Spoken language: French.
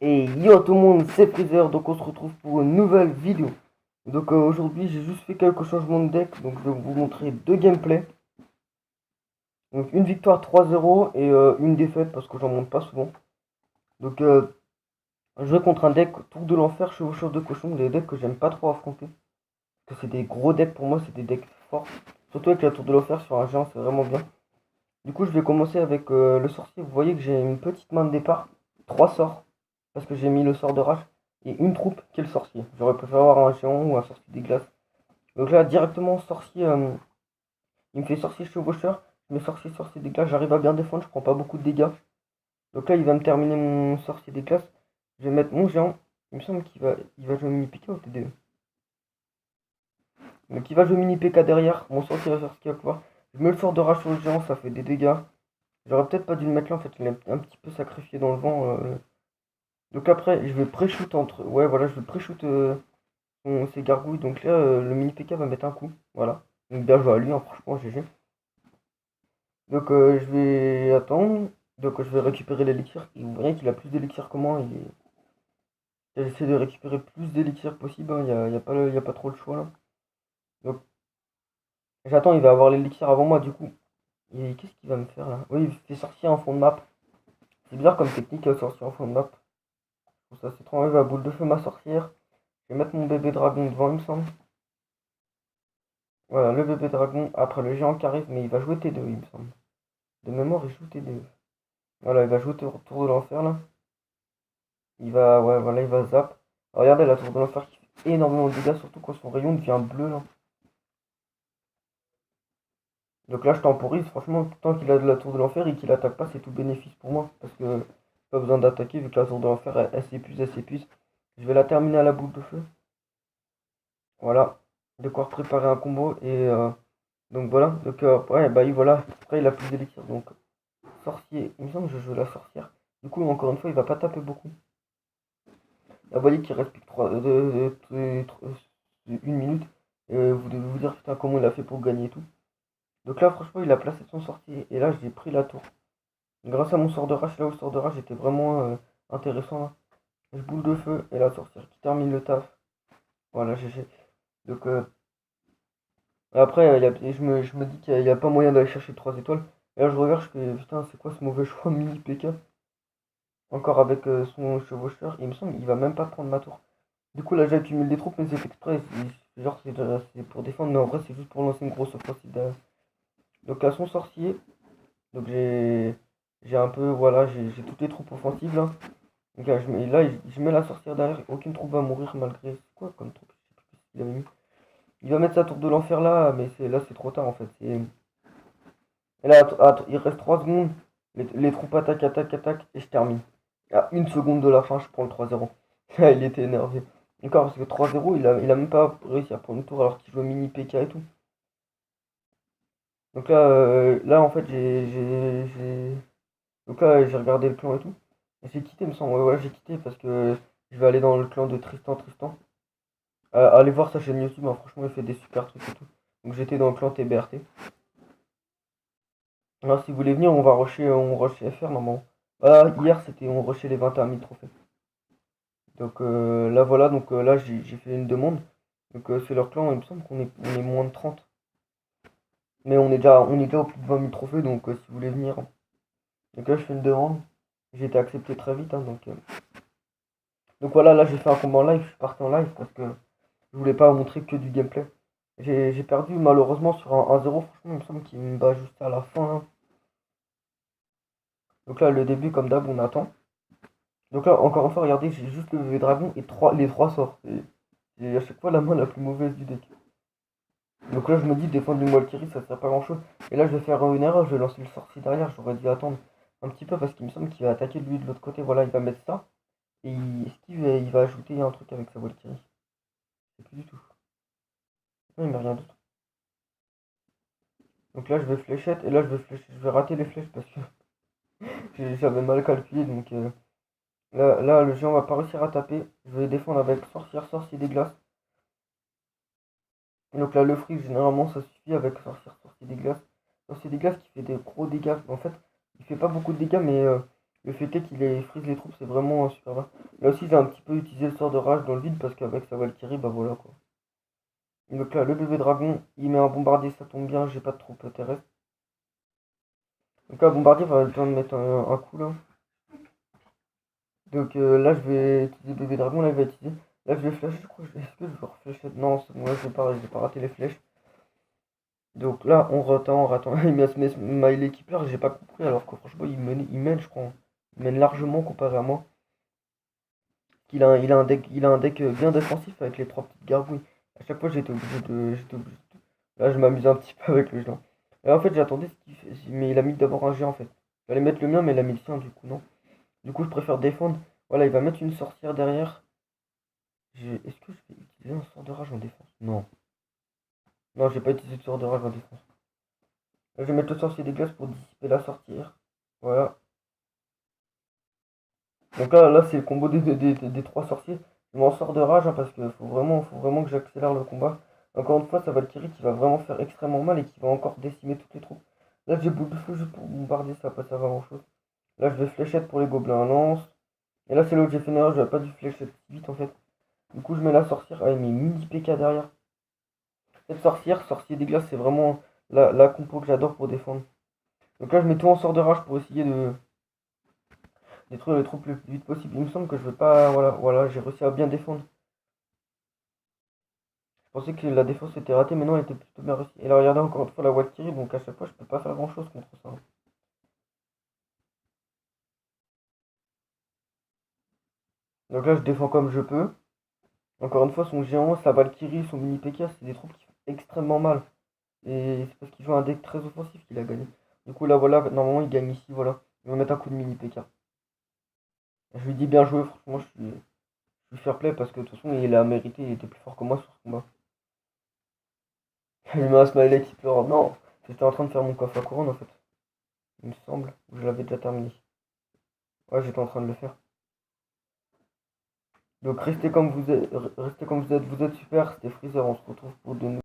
Et yo tout le monde, c'est Freezer, donc on se retrouve pour une nouvelle vidéo. Donc aujourd'hui j'ai juste fait quelques changements de deck, donc je vais vous montrer deux gameplays. Donc une victoire 3-0 et une défaite parce que j'en monte pas souvent. Donc je vais contre un deck Tour de l'Enfer, Chevaucheur de Cochon, des decks que j'aime pas trop affronter. Parce que c'est des gros decks pour moi, c'est des decks forts. Surtout avec la Tour de l'Enfer sur un géant, c'est vraiment bien. Du coup je vais commencer avec le sorcier, vous voyez que j'ai une petite main de départ, 3 sorts. Parce que j'ai mis le sort de rage et une troupe qui est le sorcier. J'aurais préféré avoir un géant ou un sorcier des glaces. Donc là, directement, sorcier, il me fait sorcier chevaucheur. Je mets sorcier, sorcier des glaces. J'arrive à bien défendre, je prends pas beaucoup de dégâts. Donc là, il va me terminer mon sorcier des glaces. Je vais mettre mon géant. Il me semble qu'il va jouer mini PK au TDE. Donc il va jouer mini PK derrière. Mon sorcier va faire ce qu'il va pouvoir. Je mets le sort de rage sur le géant, ça fait des dégâts. J'aurais peut-être pas dû le mettre là, en fait, il est un petit peu sacrifié dans le vent. Donc après, je vais pré-shoot entre. Ouais, voilà, je vais pré-shoot. C'est gargouille, donc là le mini PK va mettre un coup, voilà. Donc bien joué à lui, hein, franchement GG. Donc je vais attendre, donc je vais récupérer l'élixir, et vous voyez qu'il a plus d'élixir que moi, j'essaie de récupérer plus d'élixir possible, hein. Y a pas trop le choix là. Donc j'attends, il va avoir l'élixir avant moi du coup. Et qu'est-ce qu'il va me faire là? Oui, il fait sorcier en fond de map. C'est bizarre comme technique, sorcier en fond de map. Je trouve ça c'est trop enlevé à boule de feu ma sorcière. Je vais mettre mon bébé dragon devant, il me semble. Voilà, le bébé dragon, après le géant qui arrive, mais il va jouer T2, il me semble. De mémoire, il joue T2. Voilà, il va jouer Tour de l'Enfer là. Il va, ouais, voilà, il va zap. Regardez la Tour de l'Enfer qui fait énormément de dégâts, surtout quand son rayon devient bleu là. Donc là, je temporise, franchement, tant qu'il a de la Tour de l'Enfer et qu'il attaque pas, c'est tout bénéfice pour moi. Parce que pas besoin d'attaquer vu que la Tour de l'Enfer elle s'épuise, elle s'épuise. Je vais la terminer à la boule de feu. Voilà, de quoi préparer un combo et donc voilà. Donc ouais, bah voilà. Après, il a plus d'élixir donc sorcier. Il me semble que je joue la sorcière. Du coup, encore une fois, il va pas taper beaucoup. Vous voyez qu'il reste plus que 1 minute. Et vous devez vous dire putain comment il a fait pour gagner et tout. Donc là franchement il a placé son sortie et là j'ai pris la tour. Grâce à mon sort de rage, là où le sort de rage était vraiment intéressant là. Je boule de feu et la sorcière qui termine le taf. Voilà GG. Donc après je me dis qu'il n'y a pas moyen d'aller chercher 3 étoiles. Et là je regarde, je fais putain c'est quoi ce mauvais choix mini PK. Encore avec son chevaucheur. Il me semble qu'il va même pas prendre ma tour. Du coup, là, j'accumule des troupes, mais c'est fait exprès. Genre, c'est pour défendre, mais en vrai, c'est juste pour lancer une grosse offensive derrière. Donc, là, son sorcier. Donc, j'ai un peu, voilà, j'ai toutes les troupes offensives là. Donc, je mets la sorcière derrière. Aucune troupe va mourir malgré. C'est quoi comme troupe? Je sais plus ce qu'il avait mis. Il va mettre sa tour de l'enfer là, mais là, c'est trop tard en fait. Et là, il reste 3 secondes. Les troupes attaquent, attaquent, attaquent, et je termine. À 1 seconde de la fin, je prends le 3-0. Il était énervé. Encore parce que 3-0, il a même pas réussi à prendre une tour alors qu'il joue mini PK et tout. Donc là en fait, donc là, j'ai regardé le clan et tout. Et j'ai quitté, il me semble. Ouais, ouais, j'ai quitté parce que je vais aller dans le clan de Tristan Tristan. Allez voir sa chaîne YouTube, hein, franchement, il fait des super trucs et tout. Donc j'étais dans le clan TBRT. Alors si vous voulez venir, on rusher FR, maman. Voilà, hier, c'était on rushait les 21 000 trophées. Donc là, voilà, donc là, j'ai fait une demande. Donc c'est leur clan, il me semble on est moins de 30. Mais on est déjà au plus de 20 000 trophées, donc si vous voulez venir. Donc là, je fais une demande. J'ai été accepté très vite, hein, donc voilà, là, j'ai fait un combat en live. Je suis parti en live parce que je voulais pas montrer que du gameplay. J'ai perdu malheureusement sur un 1-0. Franchement, il me semble qu'il me bat juste à la fin, hein. Donc là, le début, comme d'hab, on attend. Donc là, encore une fois, regardez, j'ai juste le bébé dragon et les trois sorts. J'ai à chaque fois la main la plus mauvaise du deck. Donc là, je me dis, défendre une Valkyrie, ça sert pas grand chose. Et là, je vais faire une erreur, je vais lancer le sorcier derrière. J'aurais dû attendre un petit peu parce qu'il me semble qu'il va attaquer lui de l'autre côté. Voilà, il va mettre ça. Et est-ce qu'il va ajouter un truc avec sa Valkyrie? Je sais plus du tout. Non, il met rien d'autre. Donc là, je vais fléchette et là, je vais rater les flèches parce que j'avais mal calculé. Donc là, le géant va pas réussir à taper. Je vais défendre avec sorcière, sorcier des glaces. Donc là, le freeze, généralement, ça suffit avec sorcière, sorcier des glaces. Sorcier des glaces qui fait des gros dégâts. En fait, il fait pas beaucoup de dégâts, mais le fait est qu'il freeze les troupes, c'est vraiment super bien. Là aussi, j'ai un petit peu utilisé le sort de rage dans le vide parce qu'avec sa Valkyrie, bah voilà quoi. Donc là, le bébé dragon, il met un bombardier, ça tombe bien, j'ai pas de troupes terrestres. Donc là, bombardier va le temps de mettre un coup là. Donc là, je vais utiliser le bébé dragon, là, il va utiliser. Là, je vais flasher, je crois. Est-ce que je vais reflasher? Non, c'est bon, là, j'ai pas raté les flèches. Donc là, on rattant. Il met smiley keeper, j'ai pas compris, alors que franchement, il mène, je crois. Il mène largement comparé à moi. Il a un deck bien défensif avec les trois petites gargouilles. À chaque fois, Là, je m'amuse un petit peu avec le géant. Et en fait, j'attendais ce qu'il fait. Mais il a mis d'abord un géant en fait. J'allais mettre le mien, mais il a mis le sien, du coup, non. Du coup, je préfère défendre. Voilà, il va mettre une sorcière derrière. Est-ce que je vais utiliser un sort de rage en défense? Non. Non, j'ai pas utilisé de sort de rage en défense. Là, je vais mettre le sorcier des glaces pour dissiper la sorcière. Voilà. Donc là c'est le combo des trois sorciers. Je m'en sors de rage hein, parce qu'il faut vraiment que j'accélère le combat. Encore une fois, ça Valkyrie qui va vraiment faire extrêmement mal et qui va encore décimer toutes les troupes. Là, j'ai boule de feu juste pour bombarder, ça va pas servir à grand chose. Là, je vais fléchette pour les gobelins à lance. Et là, c'est là où j'ai fait une erreur, j'avais pas dû fléchette si vite en fait. Du coup, je mets la sorcière. Ah, il met mini PK derrière. Cette sorcière, sorcier des glaces, c'est vraiment la compo que j'adore pour défendre. Donc là, je mets tout en sort de rage pour essayer de détruire les troupes le plus vite possible. Il me semble que je vais pas. Voilà, j'ai réussi à bien défendre. Je pensais que la défense était ratée, mais non, elle était plutôt bien réussie. Et là, regardez encore une fois la Valkyrie, donc à chaque fois, je peux pas faire grand chose contre ça. Donc là, je défends comme je peux. Encore une fois, son géant, sa Valkyrie, son mini PK, c'est des troupes qui font extrêmement mal. Et c'est parce qu'il joue un deck très offensif qu'il a gagné. Du coup, là, voilà, normalement, il gagne ici, voilà. Il va mettre un coup de mini PK. Je lui dis bien joué, franchement, je suis fair play parce que de toute façon, il a mérité, il était plus fort que moi sur ce combat. Il met un smiley qui pleure. Non, j'étais en train de faire mon coffre à couronne en fait. Il me semble, ou je l'avais déjà terminé. Ouais, j'étais en train de le faire. Donc restez comme vous êtes, vous êtes super, c'était Freezer, on se retrouve pour de